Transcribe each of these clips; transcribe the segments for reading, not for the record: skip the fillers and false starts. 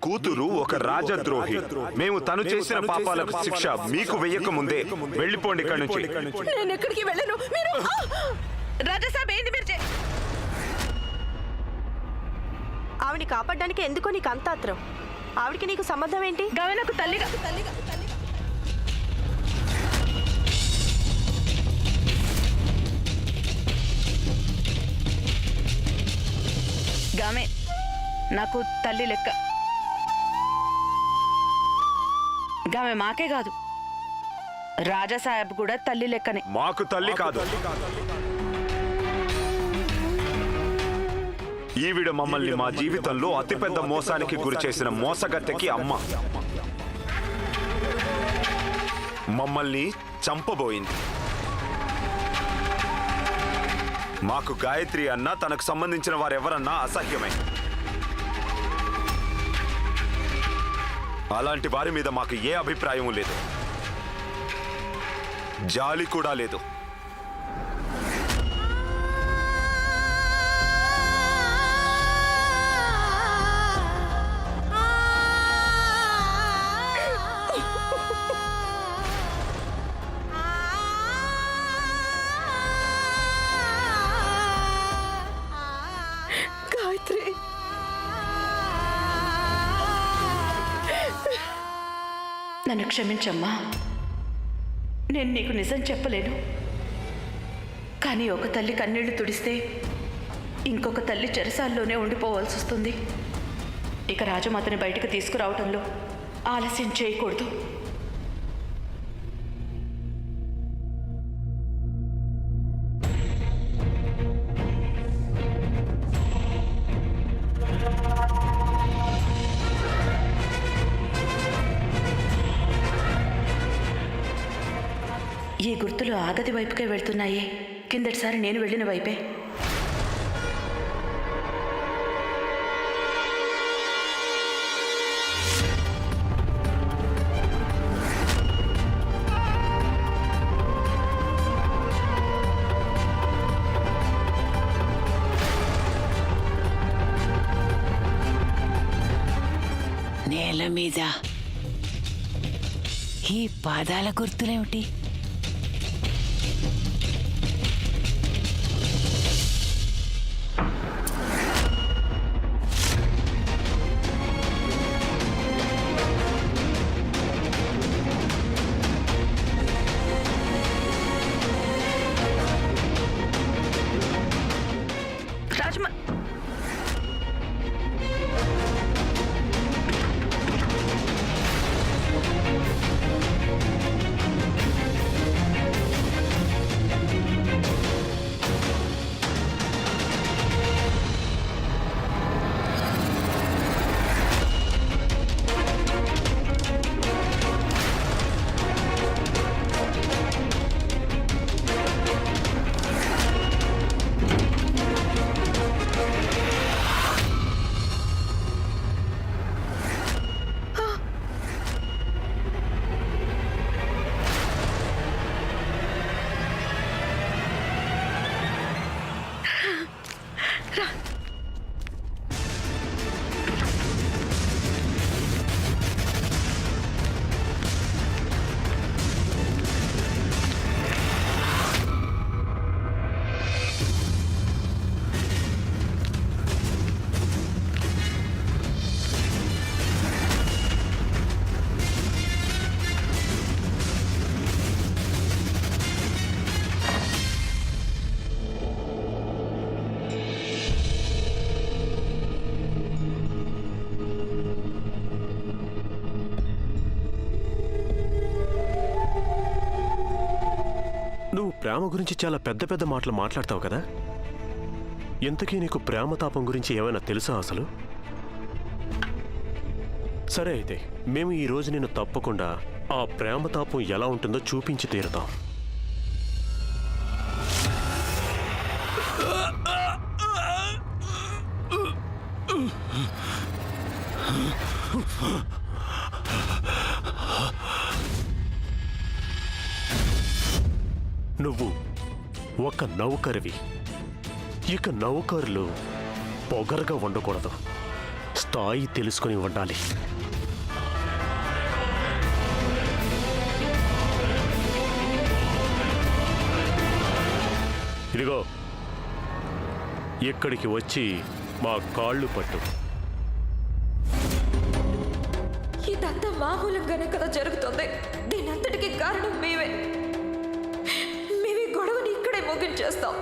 కూతురు ఒక రాజద్రోహి. మేము తను చేసిన పాపాలకు శిక్ష మీకు వెయ్యక ముందే వెళ్ళిపోండి ఇక్కడి నుంచి. నేను ఎక్కడికి వెళ్ళను. మీరు రాజా సాబ్ ఏంది మీరు ఆవిని కాపాడడానికి ఎందుకో నీకు అంత ఆత్రం? ఆవిడికి నీకు సంబంధం ఏంటి? గామె నాకు తల్లిగా గామె నాకు తల్లి లెక్క. గామె మాకే కాదు, రాజా సాహెబ్ కూడా తల్లి లెక్కనే. మాకు తల్లి కాదు. ఈవిడ మమ్మల్ని మా జీవితంలో అతిపెద్ద మోసానికి గురి చేసిన మోసగత్తెకి అమ్మ. మమ్మల్ని చంపబోయింది. మాకు గాయత్రి అన్నా తనకు సంబంధించిన వారెవరన్నా అసహ్యమే. అలాంటి వారి మీద మాకు ఏ అభిప్రాయం లేదు, జాలి కూడా లేదు. గాయత్రి, నన్ను క్షమించమ్మా. నేను నీకు నిజం చెప్పలేను, కానీ ఒక తల్లి కన్నీళ్లు తుడిస్తే ఇంకొక తల్లి చెరసాల్లోనే ఉండిపోవాల్సి వస్తుంది. ఇక రాజమాతని బయటకు తీసుకురావటంలో ఆలస్యం చేయకూడదు. ఈ గుర్తులు ఆగది వైపుకే వెళ్తున్నాయే. కిందటిసారి నేను వెళ్ళిన వైపే. నేల మీద ఈ పాదాల గుర్తులేమిటి? రాజమా, నువ్వు ప్రేమ గురించి చాలా పెద్ద పెద్ద మాటలు మాట్లాడతావు కదా. ఇంతకీ నీకు ప్రేమ తాపం గురించి ఏమైనా తెలుసా అసలు? సరే అయితే మేము ఈ రోజు నిన్ను తప్పకుండా ఆ ప్రేమ తాపం ఎలా ఉంటుందో చూపించి తీరుతాం. నువ్వు ఒక నౌకరివి. ఇక నౌకరులు పొగరుగా ఉండకూడదు, తాయి తెలుసుకొని ఉండాలి. ఇదిగో ఇక్కడికి వచ్చి మా కాళ్ళు పట్టు. ఇదంతా మా మూలంగానే కదా జరుగుతుంది. దీనంతటికి కారణం మేమే గొడవని ఇక్కడే ముగించేస్తాం.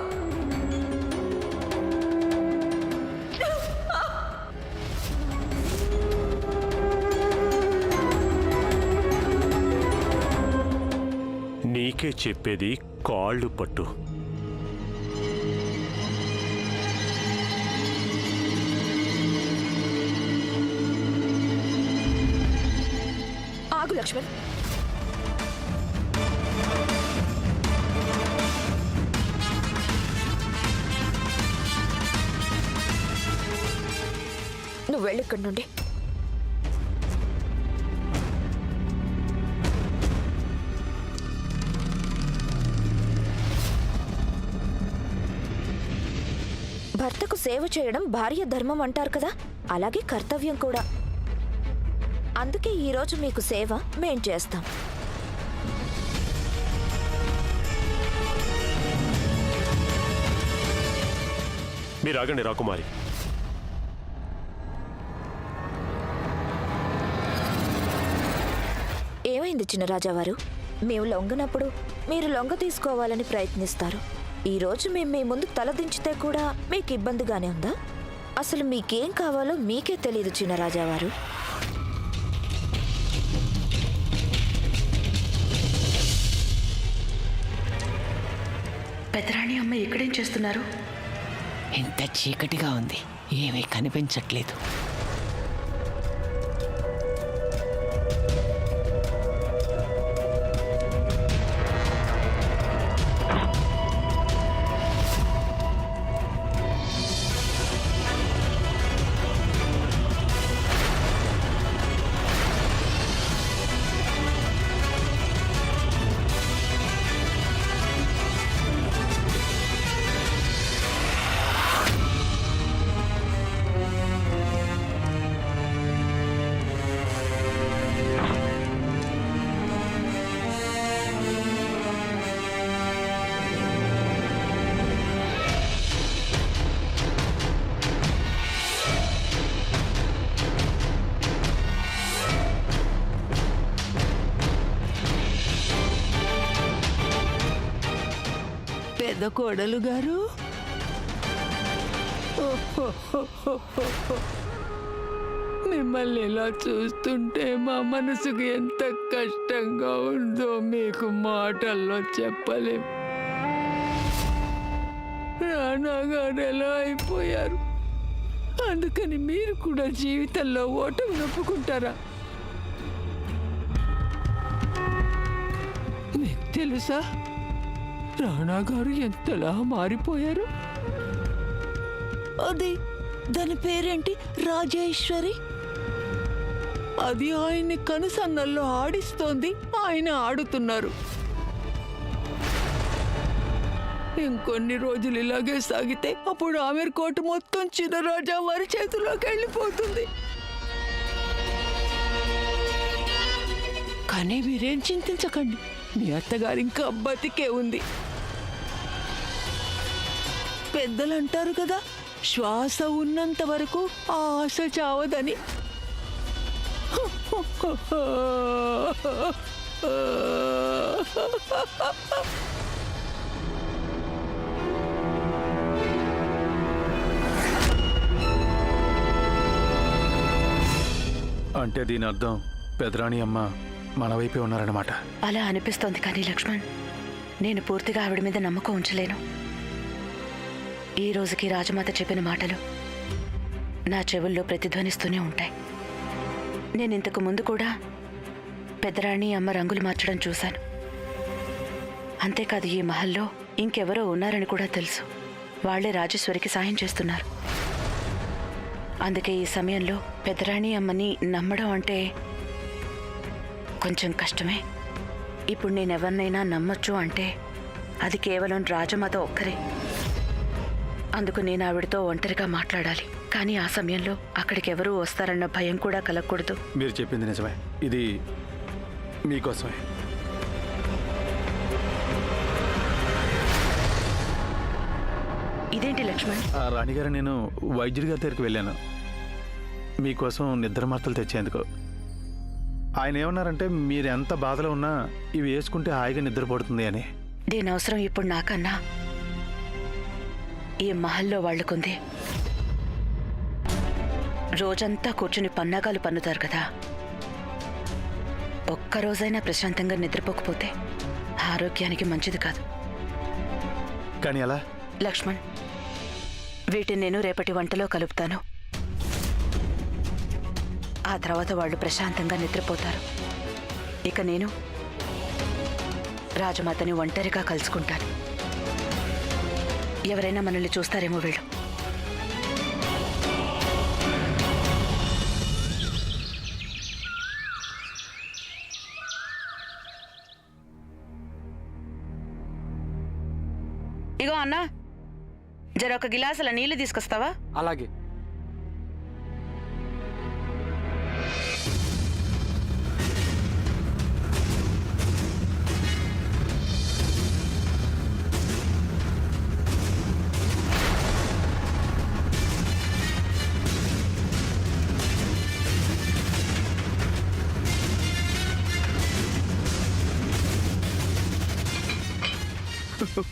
నీకే చెప్పేది, కాళ్ళు పట్టు. ఆగు లక్ష్మణ్. నువ్వు వెళ్ళిక్కడి నుండి. భర్తకు సేవ చేయడం భార్య ధర్మం అంటారు కదా, అలాగే కర్తవ్యం కూడా. అందుకే ఈరోజు మీకు సేవ మేం చేస్తాం. మీరు ఆగండి రాకుమారి. ఏమైంది చిన్నరాజావారు? మేము లొంగనప్పుడు మీరు లొంగ తీసుకోవాలని ప్రయత్నిస్తారు. ఈరోజు మేము మీ ముందు తలదించితే కూడా మీకు ఇబ్బందిగానే ఉందా? అసలు మీకేం కావాలో మీకే తెలియదు చిన్నరాజావారు. పెదరాణి అమ్మ ఇక్కడేం చేస్తున్నారు? ఇంత చీకటిగా ఉంది, ఏమీ కనిపించట్లేదు. పెద్ద కోడలు గారు, మిమ్మల్ని ఇలా చూస్తుంటే మా మనసుకు ఎంత కష్టంగా ఉందో మీకు మాటల్లో చెప్పలేం. రాణా గారు ఎలా అయిపోయారు, అందుకని మీరు కూడా జీవితంలో ఓటమి ఒప్పుకుంటారా? మీకు తెలుసా రాణా గారు ఎంతలా మారిపోయారు? అది దాని పేరేంటి? రాజేశ్వరి. అది ఆయన్ని కనుసన్నల్లో ఆడిస్తోంది, ఆయన ఆడుతున్నారు. ఇంకొన్ని రోజులు ఇలాగే సాగితే అప్పుడు ఆమెర్ కోట మొత్తం చిన్నరాజా వారి చేతిలోకి వెళ్ళిపోతుంది. కానీ మీరేం చింతించకండి, మీ అత్తగారు ఇంకా బతికే ఉంది. పెద్దలు అంటారు కదా, శ్వాస ఉన్నంత వరకు ఆ ఆశ చావదని. అంటే దీని అర్థం పెదరాణి అమ్మ మన వైపే ఉన్నారన్నమాట. అలా అనిపిస్తోంది, కానీ లక్ష్మణ్, నేను పూర్తిగా ఆవిడ మీద నమ్మకం ఉంచలేను. ఈ రోజుకి రాజమాత చెప్పిన మాటలు నా చెవుల్లో ప్రతిధ్వనిస్తూనే ఉంటాయి. నేను ఇంతకు ముందు కూడా పెదరాణి అమ్మ రంగులు మార్చడం చూశాను. అంతేకాదు, ఈ మహల్లో ఇంకెవరో ఉన్నారని కూడా తెలుసు. వాళ్లే రాజేశ్వరికి సాయం చేస్తున్నారు. అందుకే ఈ సమయంలో పెదరాణి అమ్మని నమ్మడం అంటే కొంచెం కష్టమే. ఇప్పుడు నేనెవరినైనా నమ్మొచ్చు అంటే అది కేవలం రాజమాత ఒక్కరే. అందుకు నేను ఆవిడతో ఒంటరిగా మాట్లాడాలి. కానీ ఆ సమయంలో అక్కడికి ఎవరూ వస్తారన్న భయం కూడా కలగకూడదు. మీరు చెప్పింది నిజమే. ఇది మీకోసమే. ఇదేంటి లక్ష్మణ్? రాణిగారు, నేను వైద్యుడి గారి దగ్గరికి వెళ్ళాను మీకోసం నిద్ర మాత్రలు తెచ్చేందుకు. ఆయన ఏమన్నారంటే మీరు ఎంత బాధలో ఉన్నా ఇవి వేసుకుంటే హాయిగా నిద్రపడుతుంది అని. దీని అవసరం ఇప్పుడు నాకన్నా ఈ మహల్లో వాళ్లకుంది. రోజంతా కూర్చుని పన్నాగాలు పన్నుతారు కదా. ఒక్కరోజైనా ప్రశాంతంగా నిద్రపోకపోతే ఆరోగ్యానికి మంచిది కాదు. కానీ అలా లక్ష్మణ్, వీటిని నేను రేపటి వంటలో కలుపుతాను. ఆ తర్వాత వాళ్ళు ప్రశాంతంగా నిద్రపోతారు. ఇక నేను రాజమాతని ఒంటరిగా కలుసుకుంటాను. ఎవరైనా మనల్ని చూస్తారేమో. వెళ్ళు. ఇగో అన్నా, జర ఒక గిలాసుల నీళ్లు తీసుకొస్తావా? అలాగే.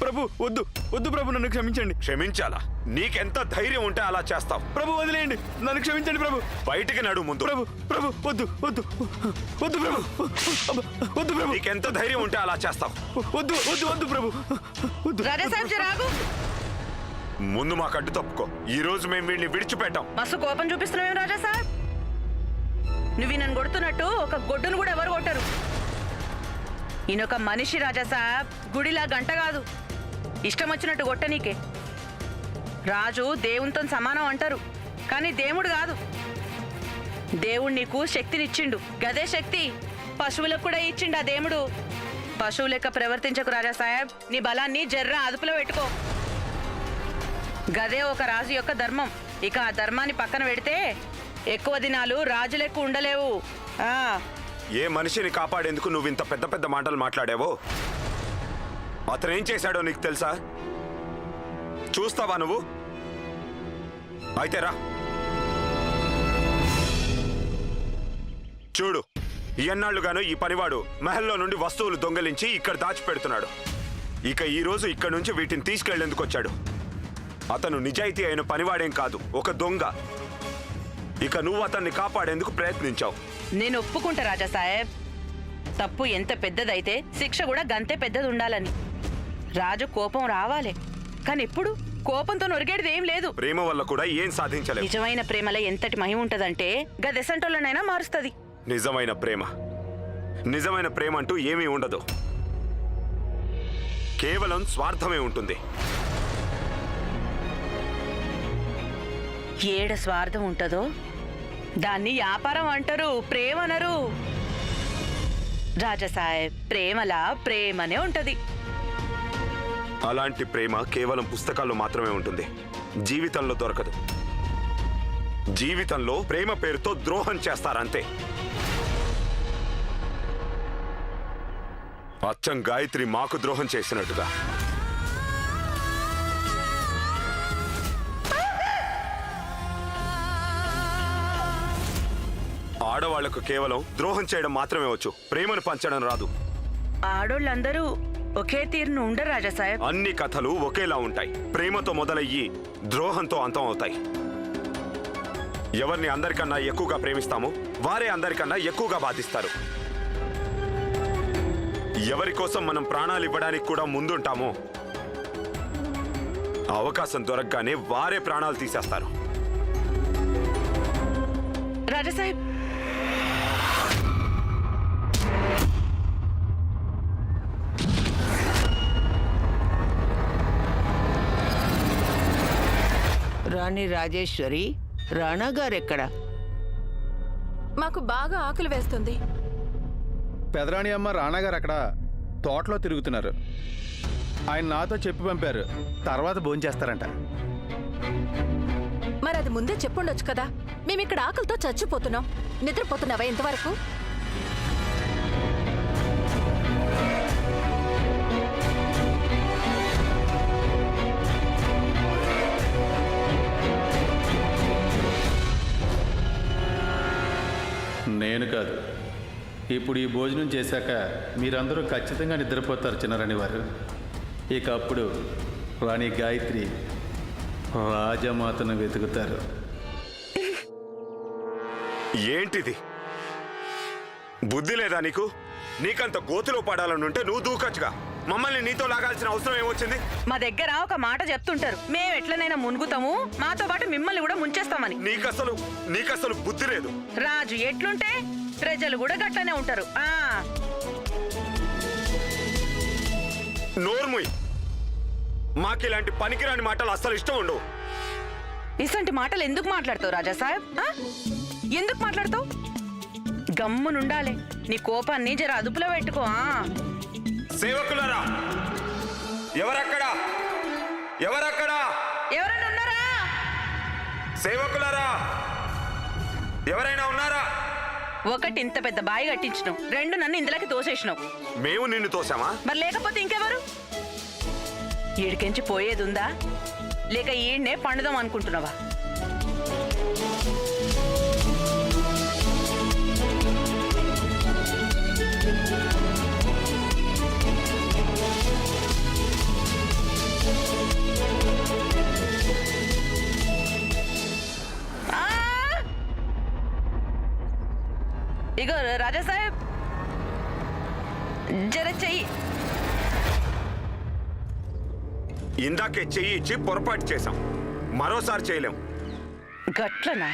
ప్రభు వద్దు వద్దు ప్రభు, నన్ను క్షమించండి. క్షమించాలా? నీకెంత ధైర్యం ఉంటే అలా చేస్తావు? ప్రభు వదిలేయండి, నన్ను క్షమించండి ప్రభు. బయటికి నడు ముందు. ప్రభు ప్రభు వద్దు వద్దు వద్దు ప్రభు, వద్దు ప్రభు. నీకెంత ధైర్యం ఉంటే అలా చేస్తావు? వద్దు వద్దు వద్దు ప్రభు, వద్దు. ముందు మా కట్టు తప్పుకో. ఈ రోజు మేము వీడిని విడిచిపెట్టాం. మస్తు కోపం చూపిస్తున్నావేం రాజా సార్? నువ్వు నన్ను కొడుతున్నట్టు ఒక గొడ్డును కూడా ఎవరు కొట్టరు. ఈయనొక మనిషి రాజా సాబ్, గుడిలా గంట కాదు. ఇష్టం వచ్చినట్టు కొట్ట నీకే. రాజు దేవునితో సమానం అంటారు, కానీ దేవుడు కాదు. దేవుడు నీకు శక్తినిచ్చిండు, గదే శక్తి పశువులకు కూడా ఇచ్చిండు ఆ దేవుడు. పశువు లెక్క ప్రవర్తించకు రాజా సాహెబ్. నీ బలాన్ని జర్ర అదుపులో పెట్టుకో. గదే ఒక రాజు యొక్క ధర్మం. ఇక ఆ ధర్మాన్ని పక్కన పెడితే ఎక్కువ దినాలు రాజు లెక్క ఉండలేవు. ఏ మనిషిని కాపాడేందుకు నువ్వు ఇంత పెద్ద పెద్ద మాటలు మాట్లాడావో? అతను ఏం చేశాడో నీకు తెలుసా? చూస్తావా నువ్వు? అయితే రా చూడు. ఎన్నాళ్లుగానో ఈ పనివాడు మహల్లో నుండి వస్తువులు దొంగలించి ఇక్కడ దాచిపెడుతున్నాడు. ఇక ఈ రోజు ఇక్కడి నుంచి వీటిని తీసుకెళ్లేందుకు వచ్చాడు. అతను నిజాయితీ అయిన పనివాడేం కాదు, ఒక దొంగ. ఇక నువ్వు అతన్ని కాపాడేందుకు ప్రయత్నించావు. నేను ఒప్పుకుంటా రాజా సాహెబ్, తప్పు ఎంత పెద్దదైతే శిక్ష కూడా గంతే పెద్దది ఉండాలని. రాజు కోపం రావాలి, కానీ ఇప్పుడు కోపంతో నొరిగేది ఏం లేదు. ప్రేమ వల్ల కూడా ఏం సాధించలేదు. నిజమైన ప్రేమలో ఎంతటి మహిమ ఉంటదంటే గదెసంటోళ్ళనైనా మారుస్తుంది. నిజమైన ప్రేమ అంటూ ఏమీ ఉండదు. కేవలం స్వార్థమే ఉంటుంది. ఏడ స్వార్థం ఉంటుందో దాన్ని వ్యాపారం అంటారు, ప్రేమ అనరు. రాజా సాహెబ్, ప్రేమలా ప్రేమనే ఉంటది. అలాంటి ప్రేమ కేవలం పుస్తకాల్లో మాత్రమే ఉంటుంది, జీవితంలో దొరకదు. జీవితంలో ప్రేమ పేరుతో ద్రోహం చేస్తారంతే. అచ్చం గాయత్రి మాకు ద్రోహం చేసినట్టుగా. ఆడవాళ్లకు కేవలం ద్రోహం చేయడం మాత్రమే వచ్చు, ప్రేమను పంచడం రాదు. ఆడోళ్ళందరూ ఒకే తీరును ఉండరు రాజా సాహెబ్. అన్ని కథలు ఒకేలా ఉంటాయి. ప్రేమతో మొదలయ్యి ద్రోహంతో అంతం అవుతాయి. ఎవరిని అందరికన్నా ఎక్కువగా ప్రేమిస్తామో వారే అందరికన్నా ఎక్కువగా బాధిస్తారు. ఎవరి కోసం మనం ప్రాణాలు ఇవ్వడానికి కూడా ముందుంటామో అవకాశం దొరకగానే వారే ప్రాణాలు తీసేస్తారు. రాజా సాహెబ్, రాణి రాజేశ్వరి, రాణా గారెక్కడ? మాకు బాగా ఆకలి వేస్తుంది. పెదరాణి అమ్మ రాణాగారు అక్కడ తోటలో తిరుగుతున్నారు. ఆయన నాతో చెప్పి పంపారు, తర్వాత భోంచేస్తారంట. అది ముందే చెప్పుండొచ్చు కదా. మేమిక్కడ ఆకలితో చచ్చిపోతున్నాం. నిద్రపోతున్నావా ఇంతవరకు? నేను కాదు. ఇప్పుడు ఈ భోజనం చేశాక మీరందరూ ఖచ్చితంగా నిద్రపోతారు చిన్నరాణి వారు. ఇక అప్పుడు రాణి గాయత్రి రాజమాతను వెతుకుతారు. ఏంటిది? బుద్ధి లేదా నీకు? నీకంత గోతులో పడాలనుంటే నువ్వు దూకొచ్చుగా. మమ్మల్ని నీతో లాగాల్సిన అవసరం ఏమొచ్చింది? మా దగ్గర ఒక మాట చెప్తుంటారు, మేము ఎట్లనైనా మునుగుతాము, మాతో పాటు మిమ్మల్ని కూడా ముంచేస్తామని. నీకసలు బుద్ధి లేదు. రాజు ఎట్లుంటే ప్రజలు కూడా గట్లనే ఉంటారు. నోర్ముయ్. మాకిలాంటి పనికిరాని మాటలు అస్సలు ఇష్టం ఉండవు. ఇసంటి మాటలు ఎందుకు మాట్లాడతావు రాజా సాహెబ్? ఎందుకు మాట్లాడతావు? గమ్మునుండాలి. నీ కోపాన్ని జర అదుపులో పెట్టుకో. సేవకులారా, ఎవరక్కడా? ఎవరైనా ఉన్నారా? సేవకులారా, ఎవరైనా ఉన్నారా? ఒకటి ఇంత పెద్ద బాయి కట్టించినావు, రెండు నన్ను ఇందులోకి తోసేసినావు. మేము నిన్ను తోసామా? మరి లేకపోతే ఇంకెవరు? ఈడికెంచి పోయేది ఉందా, లేక ఈడ్నే పండుదాం అనుకుంటున్నావా? ఇగో రాజా సాహెబ్, జర చెయ్యి. ఇందాకే చెయ్యి ఇచ్చి పొరపాటు చేశాం, మరోసారి చేయలేం. గట్లనా?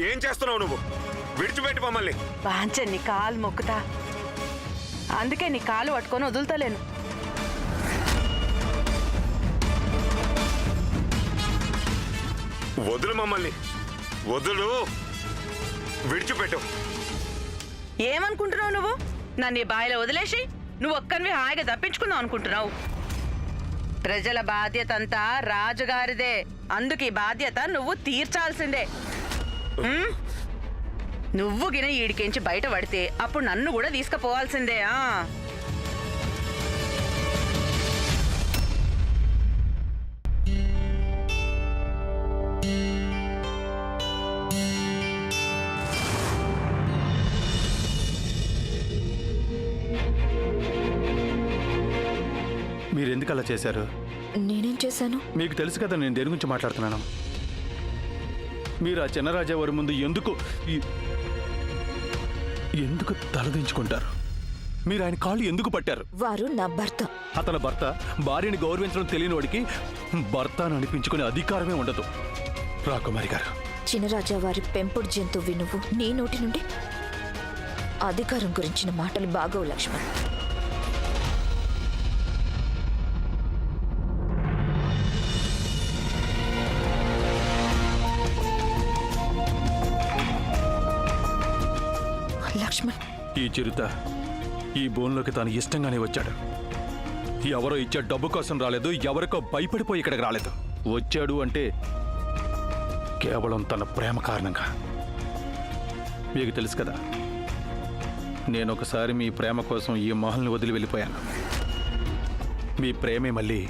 ఏం చేస్తున్నావు నువ్వు? విడిచిపెట్టి మమ్మల్ని. వాంచే నీ కాలు మొక్కుతా, అందుకే నీ కాలు పట్టుకొని వదులుతలేను. వదులు మమ్మల్ని, వదులు. విడిచిపెట్టు. ఏమనుకుంటున్నావు నువ్వు? నన్ను ఈ బాయిలో వదిలేసి నువ్వు ఒక్కనివి హాయిగా తప్పించుకుందాం అనుకుంటున్నావు? ప్రజల బాధ్యత అంతా రాజుగారిదే, అందుకు ఈ బాధ్యత నువ్వు తీర్చాల్సిందే. నువ్వు గిన ఈడికించి బయట పడితే అప్పుడు నన్ను కూడా తీసుకుపోవాల్సిందే. మీరు ఎందుకు అలా చేశారు? నేనేం చేశాను? మీకు తెలుసు కదా నేను దేని గురించి మాట్లాడుతున్నాను. మీరు ఆ చిన్నరాజా వారి ముందు ఎందుకు తలదించుకుంటారు? మీరు ఆయన కాళ్ళు ఎందుకు పట్టారు? వారు నా భర్త. అతని భర్త భార్యని గౌరవించడం తెలియని వాడికి భర్త అని అనిపించుకునే అధికారమే ఉండదు. రాకుమారి గారు, చినరాజా వారి పెంపుడు జంతువు నువ్వు. నీ నోటి నుండి అధికారం గురించిన మాటలు బాగోవు లక్ష్మణ్. లక్ష్మణ్, ఈ చిరుత ఈ బోన్లోకి తాను ఇష్టంగానే వచ్చాడు. ఎవరో ఇచ్చే డబ్బు కోసం రాలేదు, ఎవరికో భయపడిపోయి ఇక్కడికి రాలేదు. వచ్చాడు అంటే కేవలం తన ప్రేమ కారణంగా. మీకు తెలుసు కదా, నేను ఒకసారి మీ ప్రేమ కోసం ఈ మహల్ని వదిలి వెళ్ళిపోయాను. మీ ప్రేమే మళ్ళీ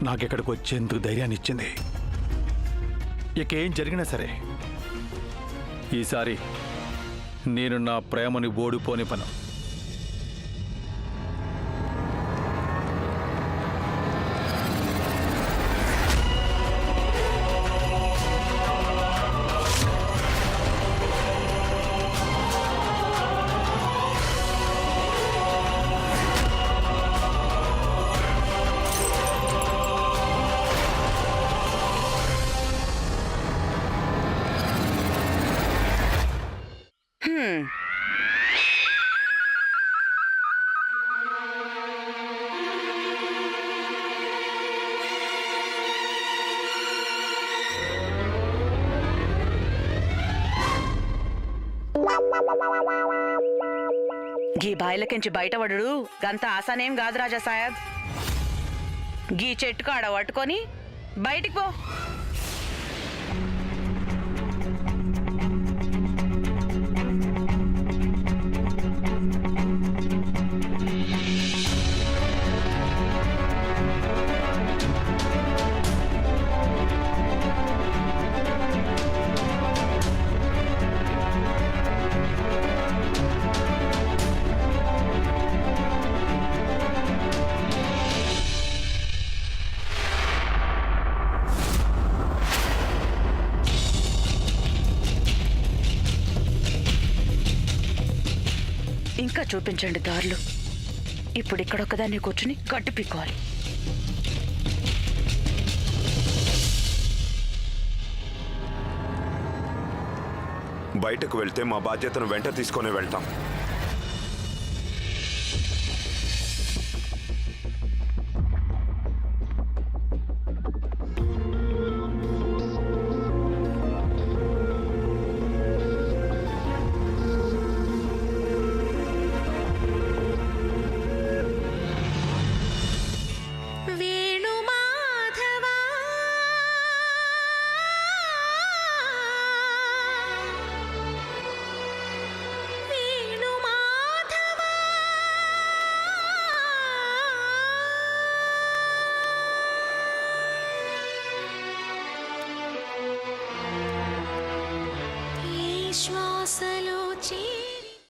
నాకెక్కడికి వచ్చేందుకు ధైర్యాన్ని ఇచ్చింది. ఇక ఏం జరిగినా సరే ఈసారి నేను నా ప్రేమని ఓడిపోని పను. గీ బాయిలకించి బయటపడు గంత ఆసానేం కాదు రాజా సాహెబ్. గీ చెట్టుకు ఆడ పట్టుకొని బయటికి పో. ఇంకా చూపించండి దారులు. ఇప్పుడు ఇక్కడొక్కదాన్ని కూర్చుని గడ్డి పీక్కోవాలి. బయటకు వెళ్తే మా బాధ్యతను వెంట తీసుకొని వెళ్తాం. శ్వాసలో